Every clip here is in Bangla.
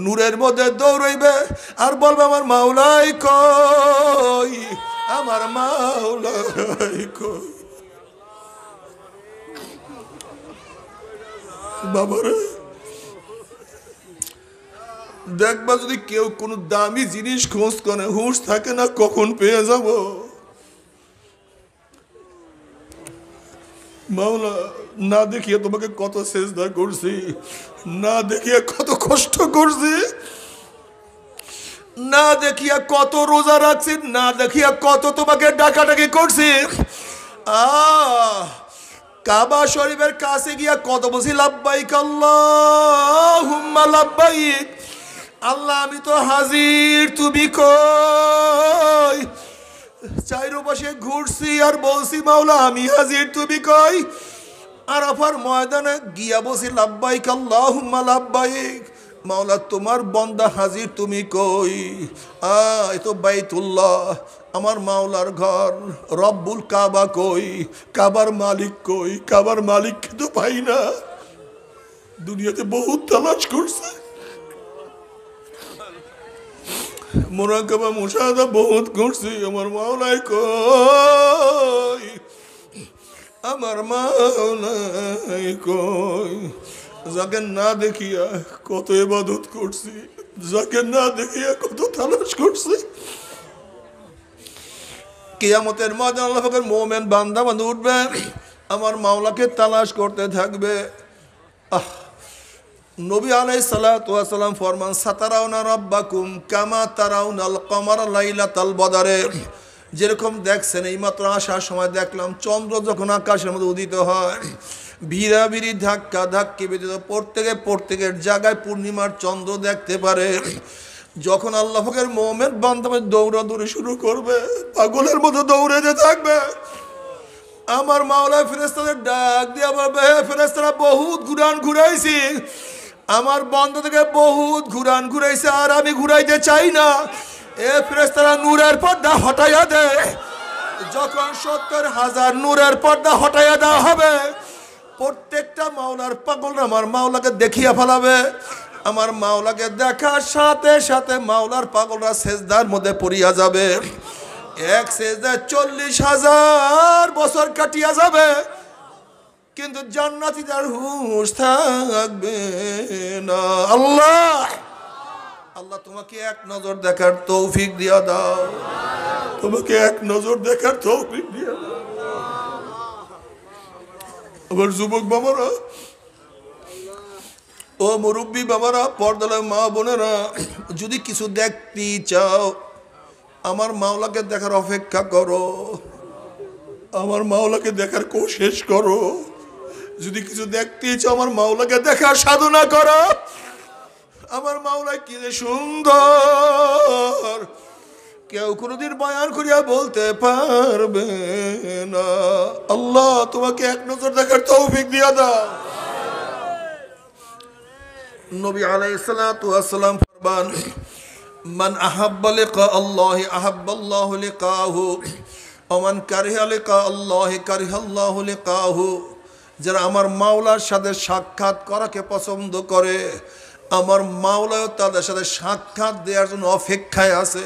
নূরের মধ্যে দৌড়াইবে আর বলবে আমার মাওলাই কই, আমার মাওলাই কই। বাবারে দেখবা যদি কেউ কোনো দামি জিনিস খোঁজ করে হুঁশ থাকে না কখন পেয়ে যাব। মাওলা না দেখিয়ে তোমাকে কত সেজদা করছি, না দেখিয়ে কত কষ্ট করছি, না দেখিয়া কত রোজা রাখছি, না দেখিয়া কত তোমাকে ডাকাডাকি করছি। কাবা শরীফের কাছে গিয়া কত বলছি লাব্বাইক আল্লাহুম্মা লাব্বাইক, আল্লাহ আমি তো হাজির, তুমি কই? চাইরো পাশে ঘুরছি আর বলছি মাওলা আমি হাজির, তুমি কই? আরাফার ময়দানে গিয়া বলছি লাব্বাইক আল্লাহুম্মা লাব্বাইক, মাওলা তোমার বান্দা হাজির, তুমি কই? এ তো বাইতুল্লাহ, আমার মাওলার ঘর, রব্বুল কাবা কই? কাবার মালিক কই? কাবার মালিককে তো পাই না। দুনিয়াতে বহুত তালাশ করছে, মোরাকাবা মুশাহাদা বহুত করছি, আমার মাওলাই কই? আমার মাওলাই কই? যাকে না দেখিয়া কত ইবাদত করছি, যাকে না দেখিয়া কত তালাশ করছি। কিয়ামতের ময়দানে আল্লাহ পাকের মুমিন বান্দা বান্দা উঠবে, আমার মাওলাকে তালাশ করতে থাকবে। নবী আলাইহিস সালাতু ওয়াস সালাম ফরমান সাতারাউনা রাব্বাকুম কামা তারাউনাল কমার লাইলাতাল বদরে, যেরকম দেখছেন এইমাত্র আসার সময় দেখলাম চন্দ্র যখন আকাশের মধ্যে উদিত হয়, ভিড়াভিড়ি ধাক্কা ধাক্কি ব্যতীত প্রত্যেকের জায়গায় পূর্ণিমার চন্দ্র দেখতে পারে। যখন আল্লাহ পাকের মুমিন বান্দা দৌড়াদৌড়ি শুরু করবে, পাগলের মতো দৌড়াতে থাকবে, আমার মাওলা ফেরেশতাদের ডাক দিয়া বলবে, হে ফেরেশতারা বহুত ঘুরাইছি, আমার বন্ধ থেকে বহুত ঘুরাইছে, আর আমি ঘুরাইতে চাই না। এ ফেরেশতারা নূরের পর্দা হটাইয়া দে। যখন ৭০,০০০ নূরের পর্দা হটাইয়া দেওয়া হবে, প্রত্যেকটা মাওলার পাগলরা আমার মাওলাকে দেখিয়া ফেলাবে। আমার মাওলাকে দেখার সাথে সাথে মাওলার পাগলরা সেজদার মধ্যে পড়িয়া যাবে। এক সেজদায় ৪০,০০০ বছর কাটিয়া যাবে, কিন্তু জান্নাতীদের হুঁশ থাকবে না। আল্লাহ আল্লাহ তোমাকে এক নজর দেখার তৌফিক দিয়া দাও, তোমাকে এক নজর দেখার তৌফিক দিয়া দাও। আবার যুবক বাবারা, ও মুরব্বী বাবারা, পর্দার মা বোনেরা, যদি কিছু দেখতে চাও আমার মাওলাকে দেখার অপেক্ষা করো, আমার মাওলাকে দেখার কোশিশ করো। যদি কিছু দেখতে চাও আমার মাওলাকে দেখার সাধনা করো। আমার মাওলা কি যে সুন্দর, কেউ কোনোদিন বয়ান করিয়া বলতে পারবে না। আল্লাহ তোমাকে এক নজর দেখার তৌফিক দিয়া দাও। নবী আলাইহিস সালাতু ওয়াস সালাম ফরমান মান আহাব্বা লিকা আল্লাহি আহাব্বাল্লাহু লিকাহু ওয়া মান কারিহা লিকা আল্লাহি কারিহাল্লাহু লিকাহু। যারা আমার মাওলার সাথে সাক্ষাৎ করাকে পছন্দ করে, আমার মাওলাও তাদের সাথে সাক্ষাৎ দেওয়ার জন্য অপেক্ষায় আছে।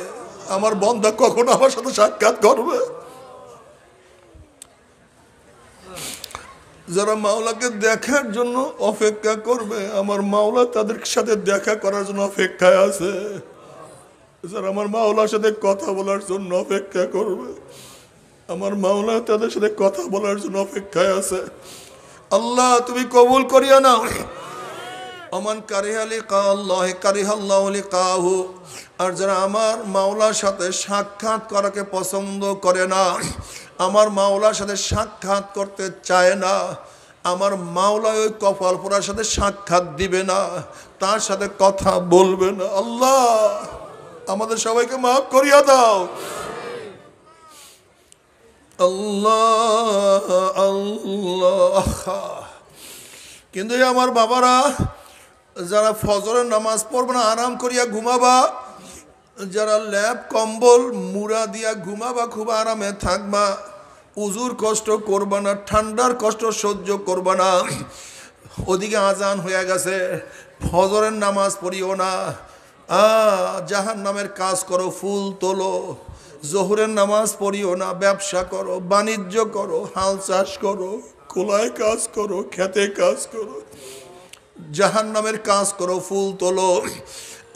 আমার বান্দা কখন আমার সাথে সাক্ষাৎ করবে? যারা মাওলাকে দেখার জন্য অপেক্ষা করবে, আমার মাওলা তাদের সাথে দেখা করার জন্য অপেক্ষায় আছে। যারা আমার মাওলার সাথে কথা বলার জন্য অপেক্ষা করবে, আমার মাওলা তাদের সাথে কথা বলার জন্য অপেক্ষায় আছে। আল্লাহ তুমি কবুল করিয়া নাও। ওমান কারিহা লিকা আল্লাহি কারিহাল্লাহু লিকাহু। আর যারা আমার মাওলার সাথে সাক্ষাৎ করাকে পছন্দ করে না, আমার মাওলার সাথে সাক্ষাৎ করতে চায় না, আমার মাওলা ওই কপাল পোড়ার সাথে সাক্ষাৎ দিবে না, তার সাথে কথা বলবে না। আল্লাহ আমাদের সবাইকে মাফ করিয়া দাও। আল্লাহ আল্লাহ। কিন্তু আমার বাবারা, যারা ফজরের নামাজ পড়বে না, আরাম করিয়া ঘুমাবা, যারা ল্যাপ কম্বল মুড়া দিয়া ঘুমাবা, খুব আরামে থাকবা, উজুর কষ্ট করবা না, ঠান্ডার কষ্ট সহ্য করবা না। ওদিকে আজান হয়ে গেছে, ফজরের নামাজ পড়িও না, জাহান্নামের কাজ করো, ফুল তোলো। জোহরের নামাজ পড়িও না, ব্যবসা করো, বাণিজ্য করো, হাল চাষ করো, খোলায় কাজ করো, খেতে কাজ করো, জাহান্নামের কাজ করো, ফুল তোলো।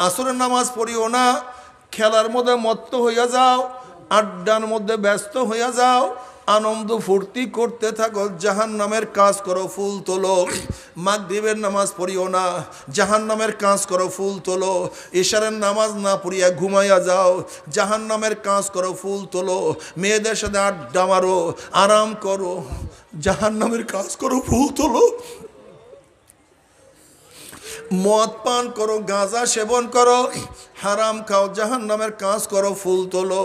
আসরের নামাজ পড়িও না, খেলার মধ্যে মত্ত হইয়া যাও, আড্ডার মধ্যে ব্যস্ত হইয়া যাও, আনন্দ ফুর্তি করতে থাকো, জাহান্নামের কাজ করো, ফুল তোলো। মাগরিবের নামাজ পড়িও না, জাহান্নামের কাজ করো, ফুল তোলো। ইশারের নামাজ না পড়িয়া ঘুমাইয়া যাও, জাহান্নামের কাজ করো, ফুল তোলো। মেয়েদের সাথে আড্ডা মারো, আরাম করো, জাহান্নামের কাজ করো, ফুল তোলো। মদ পান করো, গাঁজা সেবন করো, হারাম খাও, জাহান্নামের কাজ করো, ফুল তোলো।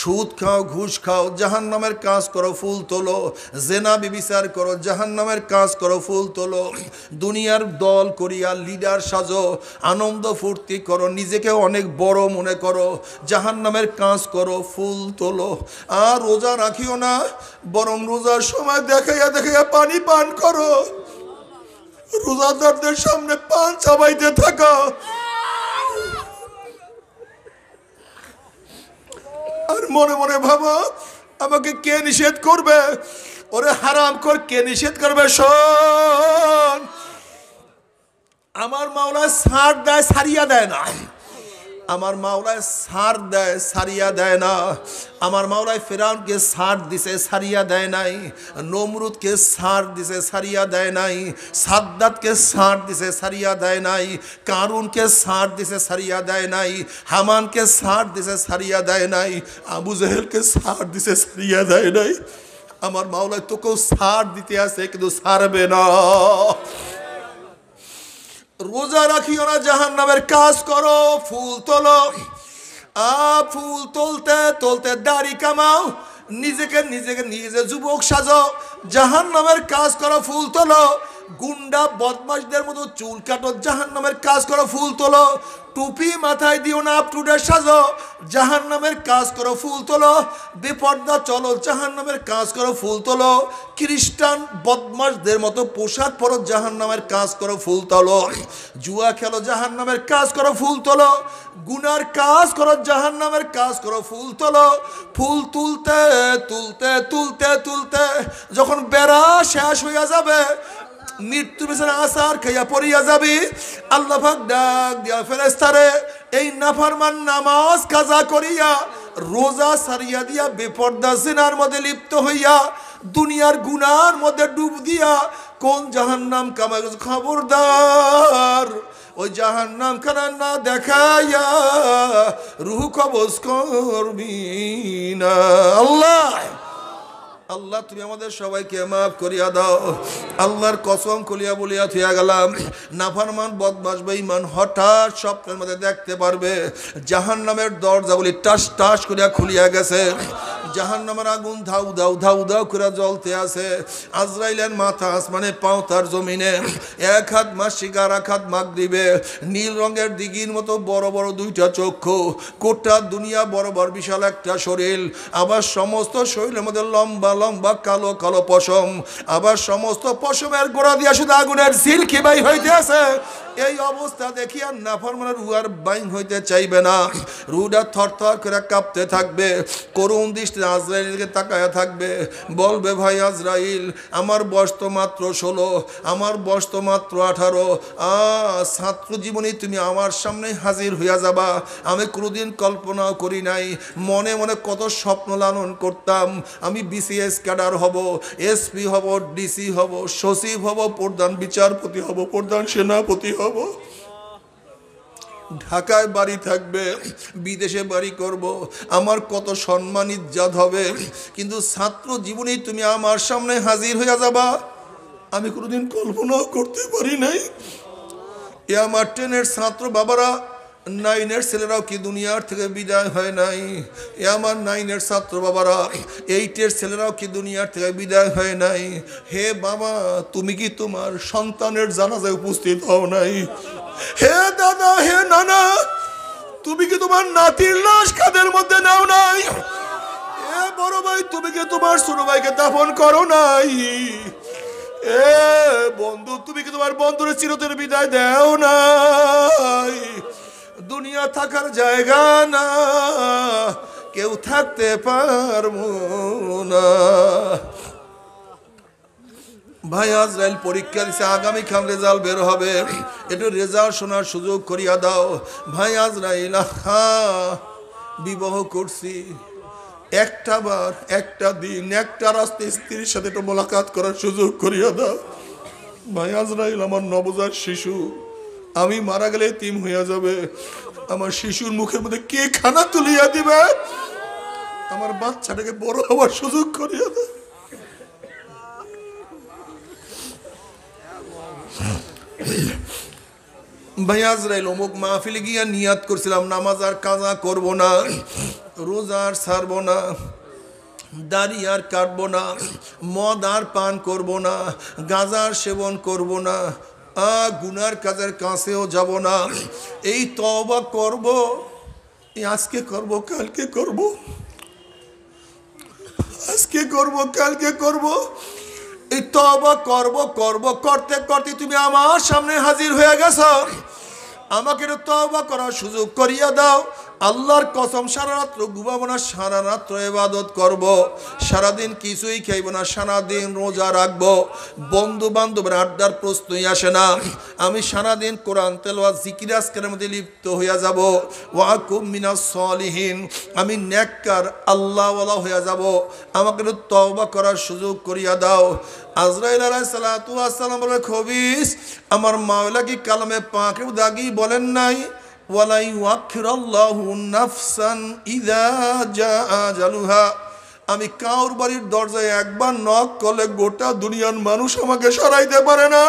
সুদ খাও, ঘুষ খাও, জাহান্নামের কাজ করো, ফুল তোলো। জেনা ব্যভিচার করো, জাহান্নামের কাজ করো, ফুল তোলো। দুনিয়ার দল করিয়া লিডার সাজো, আনন্দ ফুর্তি করো, নিজেকে অনেক বড় মনে করো, জাহান্নামের কাজ করো, ফুল তোলো। আর রোজা রাখিও না, বরং রোজার সময় দেখাইয়া দেখাইয়া পানি পান করো, রোজাদারদের সামনে পান চাবাইতে থাকা, আর মনে মনে ভাবো আমাকে কে নিষেধ করবে, ওরে হারাম কর, কে নিষেধ করবে? শোন, আমার মাওলা ছাড় দেয়, ছাড়িয়া দেয় না। আমার মাওলায় ছাড় দেয়, ছাড়িয়া দেয় না। আমার মাওলায় ফেরাউনকে ছাড় দিছে, ছাড়িয়া দেয় নাই। নমরুদকে ছাড় দিছে, ছাড়িয়া দেয় নাই। সাদ্দাতকে ছাড় দিছে, ছাড়িয়া দেয় নাই। কারুনকে ছাড় দিছে, ছাড়িয়া দেয় নাই। হামানকে ছাড় দিছে, ছাড়িয়া দেয় নাই। আবু জেহেলকে ছাড় দিছে, ছাড়িয়া দেয় নাই। আমার মাওলায় তোকেও ছাড় দিতে আছে, কিন্তু ছাড়বে না। রোজা রাখিও না, জাহান্নামের কাজ করো, ফুল তোলো। ফুল তুলতে তুলতে দাড়ি কামাও, নিজে যুবক সাজো, জাহান্নামের কাজ করো, ফুল তোলো। গুন্ডা বদমাশদের মতো চুল কাটো, জাহান্নামের কাজ করো, ফুল তোলো। টুপি মাথায় দিও না, আপ টু ডেট সাজো, জাহান্নামের কাজ করো, ফুল তোলো। বেপর্দা চলো, জাহান্নামের কাজ করো, ফুল তোলো। খ্রিস্টান বদমাশদের মতো পোশাক পরো, জাহান্নামের কাজ করো, ফুল তোলো। জুয়া খেলো, জাহান্নামের কাজ করো, ফুল তোলো। গুনার কাজ করো, জাহান্নামের কাজ করো, ফুল তোলো। ফুল তুলতে তুলতে তুলতে তুলতে যখন বেড়া শেষ হইয়া যাবে, মৃত্যু বিছানা আসার খাইয়া পড়িয়া যাবি, আল্লাহ পাক ডাক দিয়া ফেরেশতারে, এই নাফরমান নামাজ কাজা করিয়া, রোজা সারিয়া দিয়া, বেপর্দা জিনার মধ্যে লিপ্ত হইয়া, দুনিয়ার গুনার মধ্যে ডুব দিয়া কোন জাহান্নাম কামাই, খবরদার ওই জাহান্নাম খানা না দেখাইয়া রুহ কবজ করবি না। আল্লাহ আল্লাহ তুমি আমাদের সবাইকে মাফ করিয়া দাও। আল্লাহর কসম করিয়া বলিয়া থিয়া গেলাম, নাফরমান বদমাশ বেঈমান হঠাৎ স্বপ্নের মধ্যে দেখতে পারবে জাহান্নামের দরজাগুলি টাস টাস করিয়া খুলিয়া গেছে, জাহান্নামের আগুন ধাউ ধাউ ধাউ ধাউ করে জ্বলতে আছে। আজরাইলের মাথা আসমানে, পাও তার জমিনে, এক হাত মাসিক আর এক হাত মাগরিবে, নীল রঙের দিঘির মতো বড় বড় দুইটা চক্ষু, কোটা দুনিয়া বরাবর বিশাল একটা শরীর, আবার সমস্ত শরীরের মধ্যে লম্বা লম্বা কালো কালো পশম, আবার সমস্ত পশমের গোড়া দিয়া শুধু আগুনের ঝিলকি বাই হইতে আছে। এই অবস্থা দেখিয়া নাফরমানের রূহ আর বাইন হইতে চাইবে না, রূহটা থরথর করে কাঁপতে থাকবে, করুণ দৃষ্টিতে আজরাইলকে তাকায়া থাকবে, বলবে ভাই আজরাইল, আমার বয়স তো মাত্র 16, আমার বয়স তো মাত্র 18, ছাত্র জীবনে তুমি আমার সামনে হাজির হইয়া যাবা। আমি কোনোদিন কল্পনাও করি নাই, মনে মনে কত স্বপ্ন লালন করতাম, আমি বিসিএস ক্যাডার হব, এসপি হব, ডিসি হব, সচিব হব, প্রধান বিচারপতি হব, প্রধান সেনাপতি হব, ঢাকায় বাড়ি থাকবে, বিদেশে বাড়ি করব, আমার কত সম্মান ইজ্জত হবে। কিন্তু ছাত্র জীবনেই তুমি আমার সামনে হাজির হইয়া যাবা, আমি কোনোদিন কল্পনাও করতে পারি নাই। এ আমার 10-এর ছাত্র বাবারা, 9-এর ছেলেরাও কি দুনিয়ার থেকে বিদায় হয় নাই? এ আমার 9-এর ছাত্র বাবারা, 8-এর ছেলেরাও কি দুনিয়ার থেকে বিদায় হয় নাই? হে বাবা, তুমি কি তোমার সন্তানের জানাজায় উপস্থিত হও নাই? হে দাদা, হে নানা, তুমি কি তোমার নাতির লাশ কাঁধের মধ্যে নাও নাই? হে বড় ভাই, তুমি কি তোমার ছোট ভাইকে দাফন করো নাই? এ বন্ধু, তুমি কি তোমার বন্ধুর চিরতরে বিদায় দেও নাই? দুনিয়া থাকার জায়গা না, কেউ থাকতে পারবো না। ভাই আজরাইল পরীক্ষা দিছে, আগামীকাল রেজাল্ট বের হবে, একটু রেজাল্ট শোনার সুযোগ করিয়া দাও। ভাই আজরাইল, বিবাহ করছি, একটা বার, একটা দিন, একটা রাস্তায় স্ত্রীর সাথে একটু মোলাকাত করার সুযোগ করিয়া দাও। ভাই আজরাইল, আমার নবজাত শিশু, আমি মারা গেলে এতিম হইয়া যাবে, আমার শিশুর মুখের মধ্যে কে খানা তুলিয়া দিবে? আমার বাচ্চাটাকে বড় হওয়ার সুযোগ করিয়া দাও। ভাই আজরাইল, অমুক মাহফিলে গিয়া নিয়াত করছিলাম নামাজ আর কাজা করব না, রোজা আর ছাড়বো না, দাড়ি আর কাটবো না, মদ আর পান করব না, গাঁজার সেবন করব না, গুনার কাজের কাছেও যাব না, এই তওবা করব, আজকে করব, কালকে করব, আজকে করব, কালকে করব, এই তওবা করব করব করতে করতে তুমি আমার সামনে হাজির হয়ে গেছো। আমাকে তওবা করার সুযোগ করিয়া দাও। আল্লাহর কসম, সারা রাত্র ঘুমাবো না, সারা রাত্র ইবাদত করব, সারাদিন কিছুই খাইব না, সারাদিন রোজা রাখবো, বন্ধু বান্ধবের আড্ডার প্রশ্নই আসে না, আমি সারাদিন কোরআন তেলাওয়াত জিকির আজকারের মধ্যে লিপ্ত হইয়া যাব। ওয়াকুম মিনাস সলিহিন, আমি নেককার আল্লাহওয়ালা হইয়া যাব, আমাকে তওবা করার সুযোগ করিয়া দাও। আজরাইল আলাইহিস সালাতু ওয়াস সালাম বলে, খবিস, আমার মাওলা কি কালামে পাকের দাগি বলেন নাই, ওয়ালা ইউআখিরুল্লাহু নাফসান ইযা জাআ আজালুহা, আমি কাউর বাড়ির দরজায় একবার নক করলে গোটা দুনিয়ার মানুষ আমাকে সরাইতে পারে না,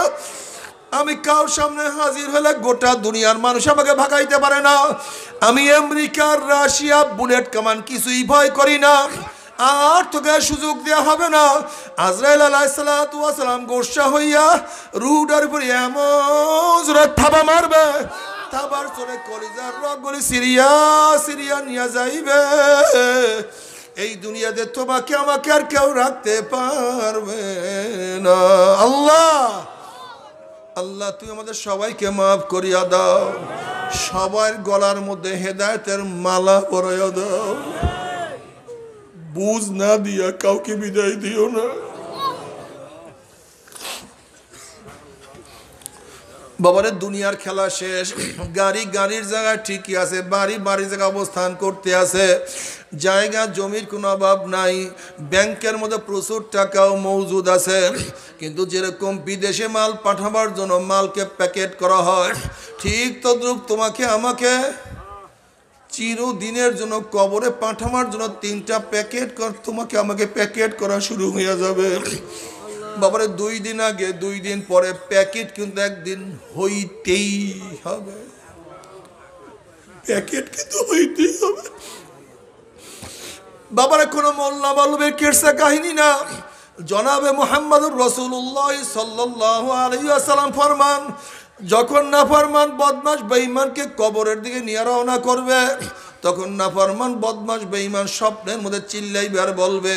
আমি কাউর সামনে হাজির হলে গোটা দুনিয়ার মানুষ আমাকে ভাগাইতে পারে না, আমি আমেরিকার, রাশিয়া, বুলেট কামান কিছুই ভয় করি না, আর তোকে সুযোগ দেওয়া হবে না। আজরাইল আলাইহিস সালাতু ওয়াস সালাম গোসা হইয়া রুডার উপরে এমন জোরে থাবা মারবে, থাবার চলে কলিজার রগগুলি সিরিয়া সিরিয়া নিয়ে যাইবে। এই দুনিয়াতে তোমাকে আমাকে আর কেউ রাখতে পারবে না। আল্লাহ, আল্লাহ, তুই আমাদের সবাইকে মাফ করিয়া দাও, সবার গলার মধ্যে হেদায়েতের মালা পরাইয়া দাও, বুঝ না দিয়া কাউকে বিদায় দিও না। বাবারে, দুনিয়ার খেলা শেষ, গাড়ি গাড়ির জায়গায় ঠিকই আছে, বাড়ি বাড়ির জায়গায় অবস্থান করতে আছে, জায়গা জমির কোনো অভাব নাই, ব্যাংকের মধ্যে প্রচুর টাকাও মজুদ আছে, কিন্তু যেরকম বিদেশে মাল পাঠাবার জন্য মালকে প্যাকেট করা হয়, ঠিক তদ্রূপ তোমাকে আমাকে চিরদিনের জন্য কবরে পাঠাবার জন্য 3টা প্যাকেট তোমাকে আমাকে প্যাকেট করা শুরু হয়ে যাবে। বাবারে, 2 দিন আগে 2 দিন পরে প্যাকেট কিন্তু একদিন হইতেই হবে, প্যাকেট কিন্তু হইতেই হবে। বাবারে, কোনো মোল্লা মালুমের কেরসা কাহিনী না, জনাবে মুহাম্মদুর রাসূলুল্লাহ সাল্লাল্লাহু আলাইহি ওয়াসাল্লাম ফরমান, যখন নাফরমান বদমাশ বেঈমানকে কবরের দিকে নিয়ে রওনা করবে, তখন নাফরমান বদমাশ বেঈমান স্বপ্নের মধ্যে চিল্লাইবে আর বলবে,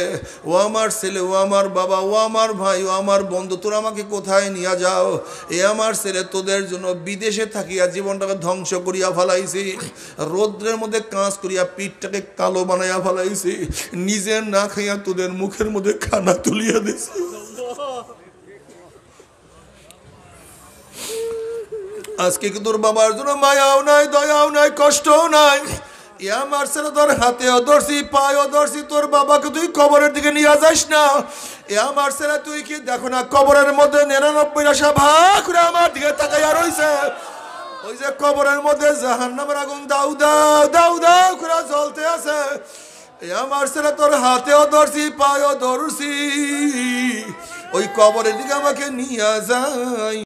ও আমার ছেলে, ও আমার বাবা, ও আমার ভাই, ও আমার বন্ধু, তোরা আমাকে কোথায় নিয়ে যাও? এ আমার ছেলে, তোদের জন্য বিদেশে থাকিয়া জীবনটাকে ধ্বংস করিয়া ফেলাইছি, রৌদ্রের মধ্যে কাজ করিয়া পিঠটাকে কালো বানাইয়া ফেলাইছি, নিজের না খাইয়া তোদের মুখের মধ্যে খানা তুলিয়া দিছি। আজকে কি তোর বাবার জন্য মায়াও নাই, দয়াও নাই, কষ্টও নাই? আমার ছেলে, তোর হাতেও ধরছি, পায়েও ধরছি, তোর বাবাকে তুই কবরের দিকে নিয়ে যাস না। আমার ছেলে, তুই কি দেখো না কবরের মধ্যে 99টা সাভা করে আমার দিকে তাকাইয়া রইছে, ওই যে কবরের মধ্যে জাহান্নামের আগুন দাউ দাউ দাউ দাউ করে জ্বলতে আছে। আমার ছেলে, তোর হাতেও ধরছি, পায়েও ধরছি, ওই কবরের দিকে আমাকে নিয়ে যায়।